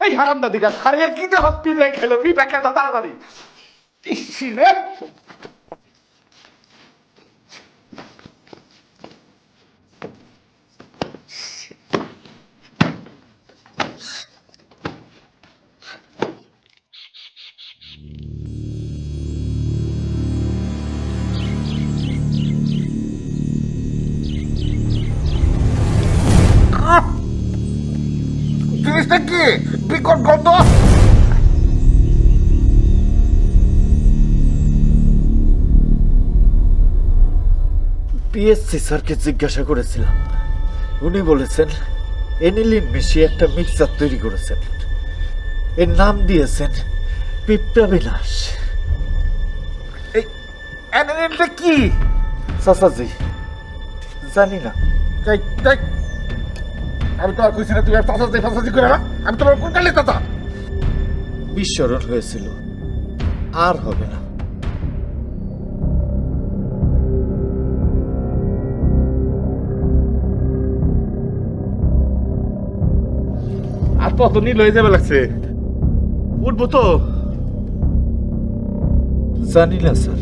এই হারামদাদি গাছ আরে কি যে হসপিটালে খেলো পিপা খেলো তাড়াতাড়ি রে জিনিসটা কি বিকট গন্ধ। পিএসসি স্যারকে জিজ্ঞাসা করেছিলাম, উনি বলেছেন এনিলিন মিশিয়ে একটা মিক্সার তৈরি করেছেন, এর নাম দিয়েছেন পিঁপড়া বিলাস। এই অ্যানিমেলটা কি? চাচাজি জানি না। এই, এই, আমি তো আর কইছি না তুই আর ফাঁসাজি করে না। আমি তোমার কোন কালে দাদা? বিস্মরণ হয়েছিল, আর হবে না। আর কত নীল হয়ে যাবে লাগছে, উঠবো তো? জানি না স্যার।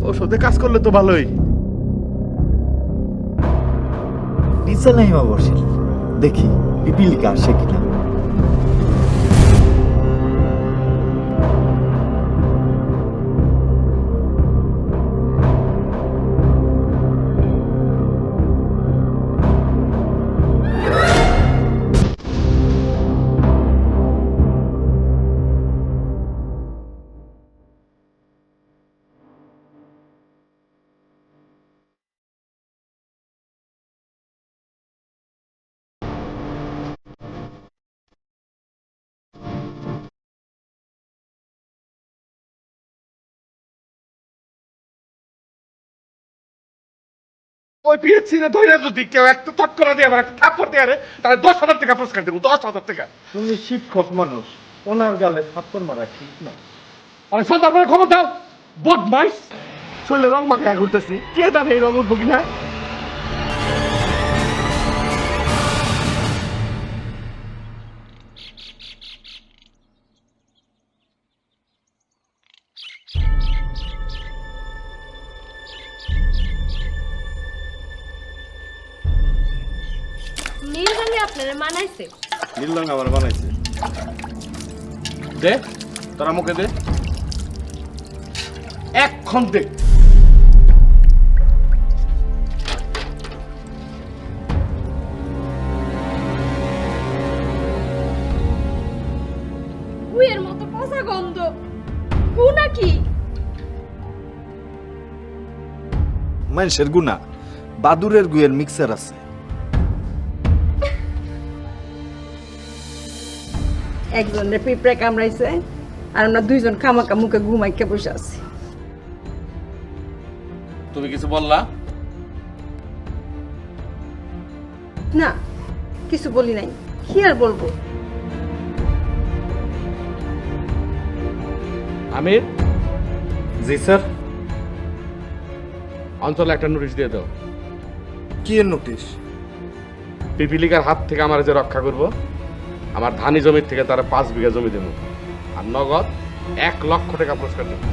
ওষুধে কাজ করলে তো ভালোই। নিচে নাইমা বসেন, দেখি পিপিলিকা আসে কিনা। ওই পিএসসি রে ধরে যদি কেউ একটা চট করে দিয়ে আমার একটা থাপ্পড় দিয়ে আরে তাহলে 10,000 টাকা পুরস্কার দেবো, 10,000 টাকা। তুমি শিক্ষক মানুষ, ওনার গালে থাপ্পড় মারা ঠিক না। অনেক সন্তান করে খবর দাও, বদমাইশ। শরীরে রং মাখায় ঘুরতেছি, কে জানে এই রং উঠবো কিনা। নীল রঙে আপনারা মানাইছে। নীল রং আমার বানাইছে। দে তোরা মুখে দে, এখন দে। গুয়ের মতো পচা গন্ধ, গু নাকি? মানুষের গুণা, বাদুরের গুয়ের মিক্সার আছে। একজনের পিঁপড়ে কামড়াইছে আর আমরা দুইজন খামাকা মুখে ঘুমাইকে বসে আছি। তুমি কিছু বললা? না, কিছু বলি নাই, কি আর বলবো। আমির, জি স্যার। অঞ্চলে একটা নোটিশ দিয়ে দাও। কি এর নোটিশ? পিপিলিকার হাত থেকে আমার যে রক্ষা করব, আমার ধানি জমির থেকে তারা 5 বিঘা জমি দেবো, আর নগদ 1 লক্ষ টাকা পুরস্কার দেবো।